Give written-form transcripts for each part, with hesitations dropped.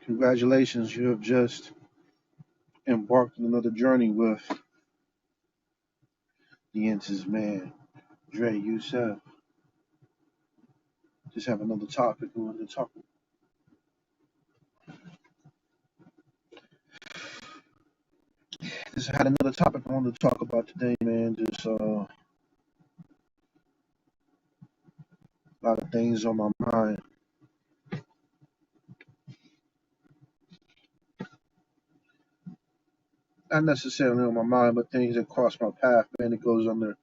Congratulations, you have just embarked on another journey with the Answers Man, Dre Youssef. Just have another topic we wanted to talk about. Just had another topic I wanted to talk about today, man. Just a lot of things on my mind. Not necessarily on my mind, but things that cross my path, man. It goes under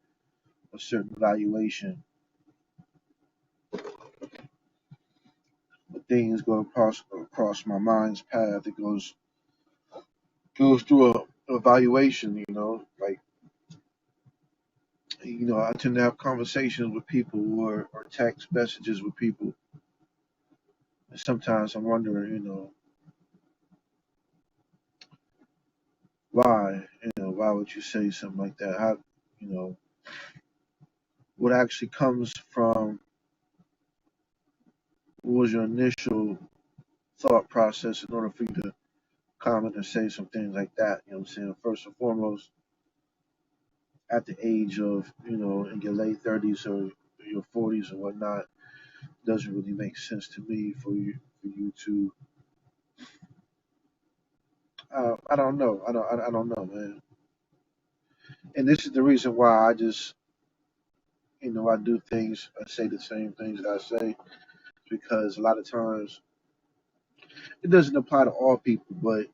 a certain valuation. But things go across my mind's path. It goes through a evaluation, like I tend to have conversations with people or text messages with people. And sometimes I'm wondering, why, why would you say something like that? How, you know, what actually comes from what was your initial thought process in order for you to comment and say some things like that? You know what I'm saying? First and foremost, at the age of, in your late 30s or your 40s or whatnot, doesn't really make sense to me for you to I don't know. I don't know, man. And this is the reason why I just, I do things, I say the same things that I say, because a lot of times it doesn't apply to all people, but,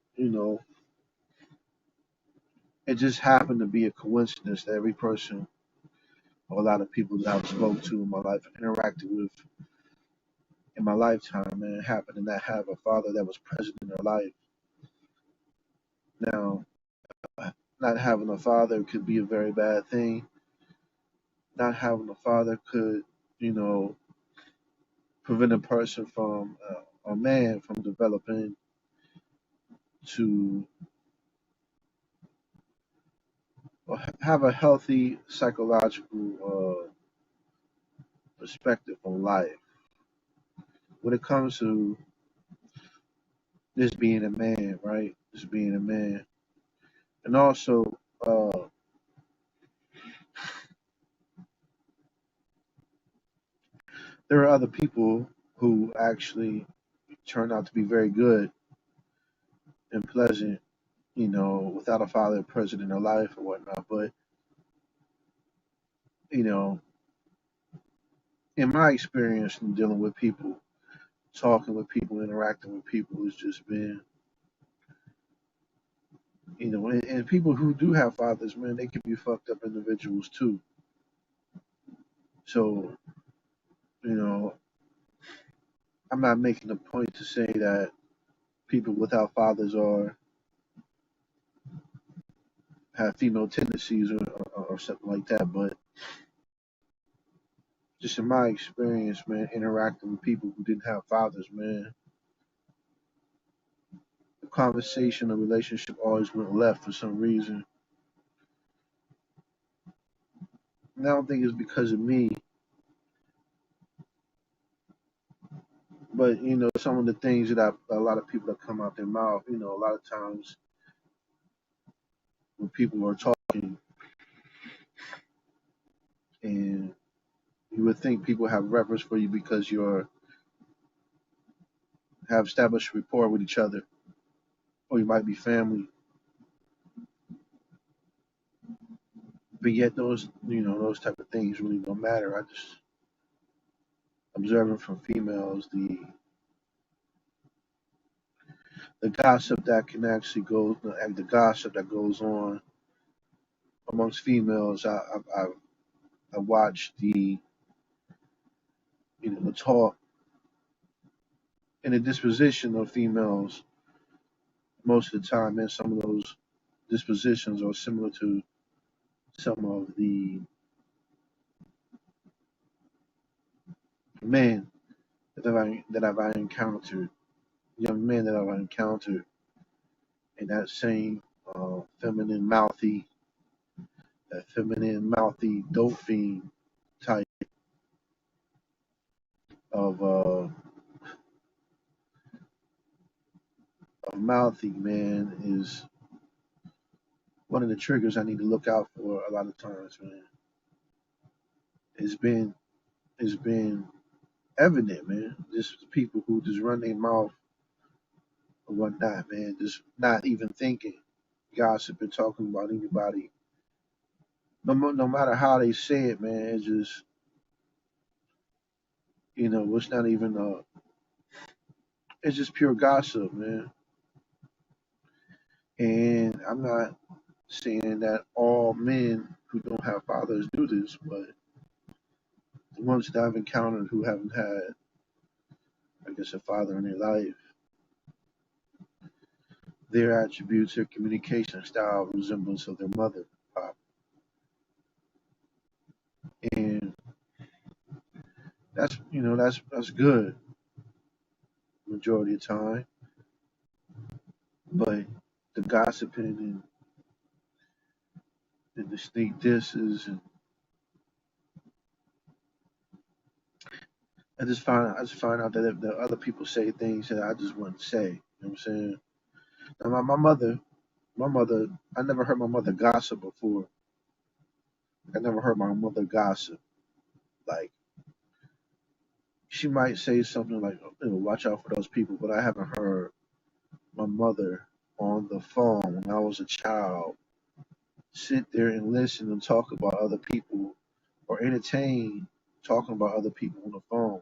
it just happened to be a coincidence that every person or a lot of people that I've spoke to in my life, interacted with in my lifetime, man, happened to not have a father that was present in their life. Now, not having a father could be a very bad thing. Not having a father could, you know, prevent a person from a man from developing to have a healthy psychological perspective on life when it comes to this being a man, right? This being a man, and also there are other people who actually turn out to be very good and pleasant, without a father present in their life or whatnot. But you know, in my experience in dealing with people, talking with people, interacting with people, has just been, and people who do have fathers, man, they can be fucked up individuals too. So, you know, I'm not making a point to say that people without fathers are have female tendencies or something like that, but just in my experience, man, interacting with people who didn't have fathers, man, the conversation, the relationship always went left for some reason. And I don't think it's because of me, but some of the things that a lot of people that come out their mouth, a lot of times when people are talking, and you would think people have reverence for you because you're have established rapport with each other, or you might be family, but yet those type of things really don't matter. I just observing from females the gossip that can actually go, the gossip that goes on amongst females. I watch the talk and the disposition of females most of the time, and some of those dispositions are similar to some of the men that I've encountered. young men that I've encountered in that same feminine, mouthy, that feminine, mouthy, dope fiend type of mouthy man is one of the triggers I need to look out for a lot of times, man. It's been it's been evident, man. Just people who just run their mouth or whatnot, man. Just not even thinking, gossiping, talking about anybody. No matter how they say it, man. It's just it's not even it's just pure gossip, man. And I'm not saying that all men who don't have fathers do this, but the ones that I've encountered who haven't had, I guess, a father in their life, their attributes, their communication style, resemblance of their mother, pop. And that's good majority of the time. But the gossiping and the sneak disses, and I just find out that if the other people say things that I just wouldn't say. You know what I'm saying? Now my mother, I never heard my mother gossip before. I never heard my mother gossip. Like, she might say something like, watch out for those people, but I haven't heard my mother on the phone when I was a child sit there and listen and talk about other people or entertain talking about other people on the phone.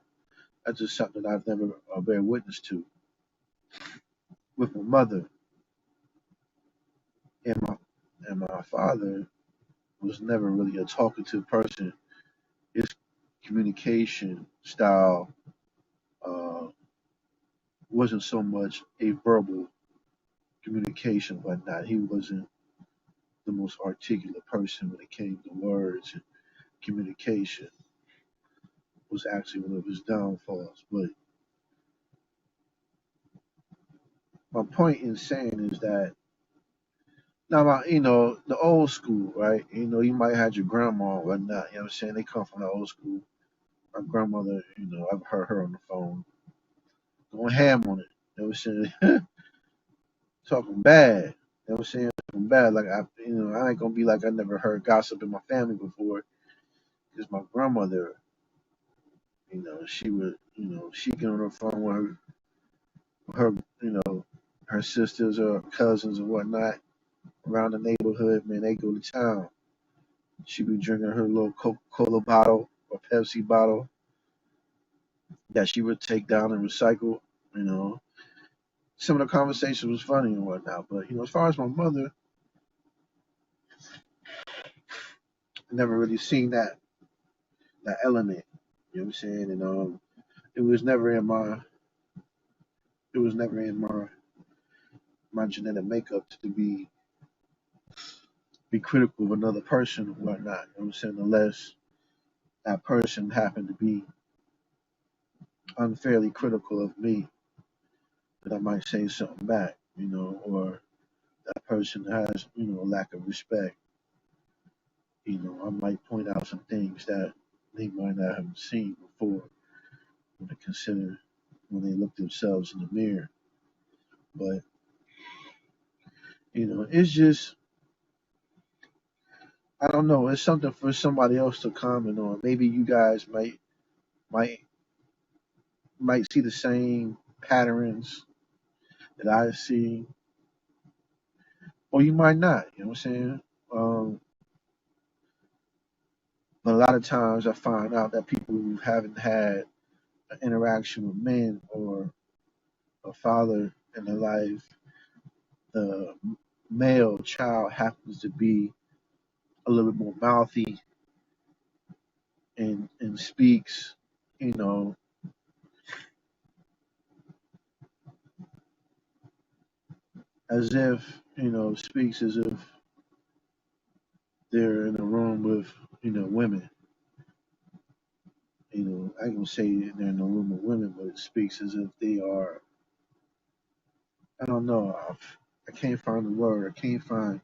That's just something that I've never bear witness to with my mother. And my father was never really a talkative person. His communication style uh, wasn't so much a verbal communication, whatnot. He wasn't the most articulate person when it came to words, and communication was actually one of his downfalls. But my point in saying is that now, the old school, right? You might have your grandma or whatnot. You know what I'm saying? They come from the old school. My grandmother, I've heard her on the phone going ham on it. You know what I'm saying? Talking bad. You know what I'm saying? Talking bad. Like, I ain't gonna be like I never heard gossip in my family before. Because my grandmother, she would, she get on the phone with her, her sisters or cousins or whatnot around the neighborhood. Man, they go to town. She be drinking her little Coca-Cola bottle or Pepsi bottle that she would take down and recycle. You know, some of the conversation was funny and whatnot, but as far as my mother, I never really seen that element. You know what I'm saying? And it was never in my it was never in my genetic makeup to be critical of another person or whatnot. You know what I'm saying? Unless that person happened to be unfairly critical of me, that I might say something back, or that person has, a lack of respect. I might point out some things that they might not have seen before when they consider when they look themselves in the mirror. But it's just, I don't know. It's something for somebody else to comment on. Maybe you guys might might see the same patterns that I see, or you might not. You know what I'm saying? Um, but a lot of times I find out that people who haven't had an interaction with men or a father in their life, the male child happens to be a little bit more mouthy and speaks, you know, as if, speaks as if they're in a room with, women. I ain't gonna say they're in a room with women, but it speaks as if they are I don't know. I can't find the word. I can't find.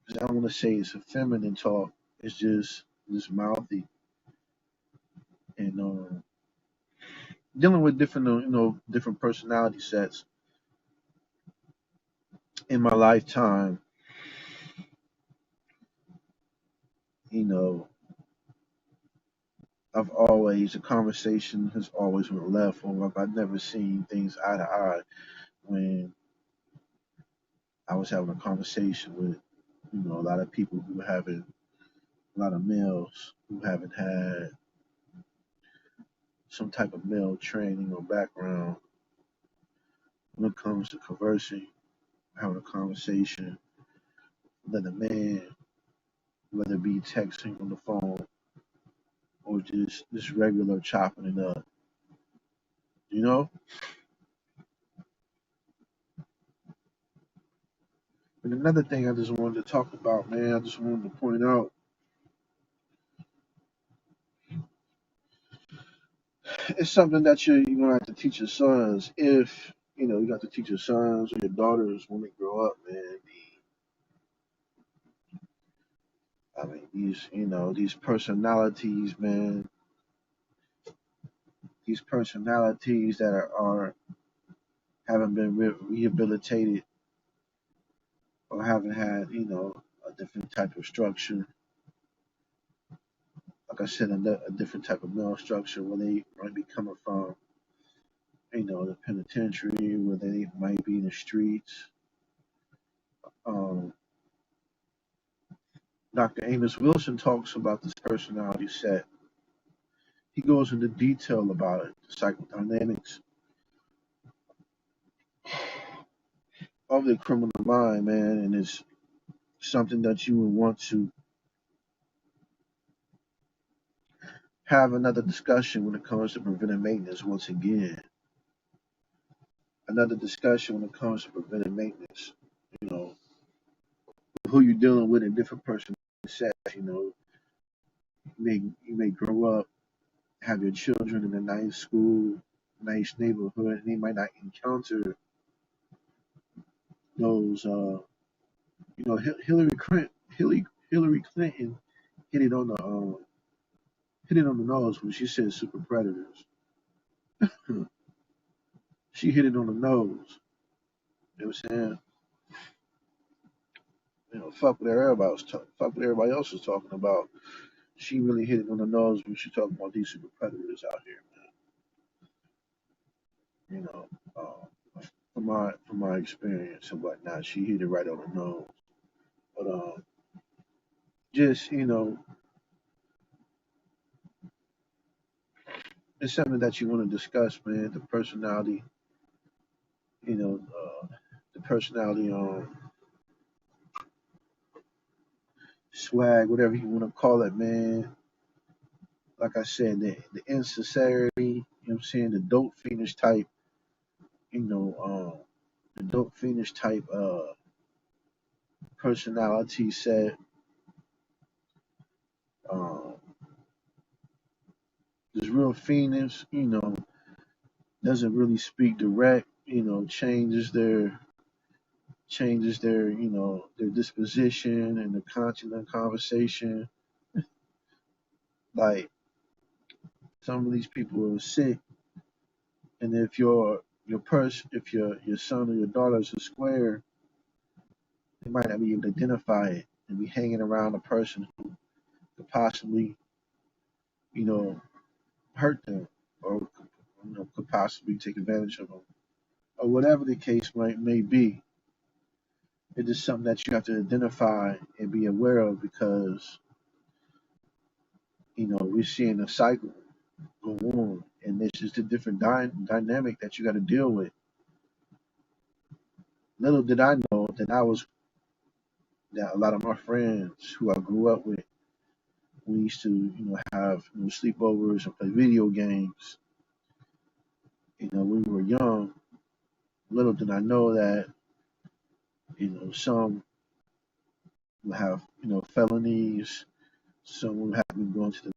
I don't want to say it's a feminine talk. It's just mouthy and dealing with different different personality sets in my lifetime. You know, the conversation has always went left, or I've never seen things eye to eye when I was having a conversation with a lot of people who haven't, a lot of males who haven't had some type of male training or background when it comes to conversing, having a conversation with a man, whether it be texting on the phone or just regular chopping it up. You know? And another thing I just wanted to talk about, man, I just wanted to point out, it's something that you're gonna have to teach your sons if you got to teach your sons or your daughters when they grow up, man. I mean, these personalities, man, these personalities that are haven't been rehabilitated or haven't had, a different type of structure. Like I said, a different type of male structure where they might be coming from, the penitentiary, where they might be in the streets. Um, Dr. Amos Wilson talks about this personality set. He goes into detail about it, the psychodynamics of the criminal mind, man, and it's something that you would want to have another discussion when it comes to preventive maintenance. Once again, another discussion when it comes to preventive maintenance. You know, who you're dealing with in different person sets. You may grow up, have your children in a nice school, nice neighborhood, and they might not encounter those. Hillary Clinton, Hillary Clinton hit it on the nose when she said super predators. She hit it on the nose. You know what I'm saying? Fuck what everybody else was talking about. She really hit it on the nose when she talking about these super predators out here, man. From my experience and whatnot, she hit it right on the nose. But just it's something that you want to discuss, man. The personality, you know, the personality, swag, whatever you want to call it, man. Like I said, the insincerity, what I'm saying, the dope fiendish type, you know, the dope fiendish type personality set. Um, this real fiendish, doesn't really speak direct, changes their their disposition and the content of conversation. Like some of these people are sick, and if your son or your daughter is a square, they might not be able to identify it and be hanging around a person who could possibly you know hurt them or could possibly take advantage of them or whatever the case may be. It is something that you have to identify and be aware of because we're seeing a cycle go on, and this is the different dynamic that you got to deal with. Little did I know that a lot of my friends who I grew up with, we used to have sleepovers and play video games. When we were young. Little did I know that some will have felonies, some will have been going to the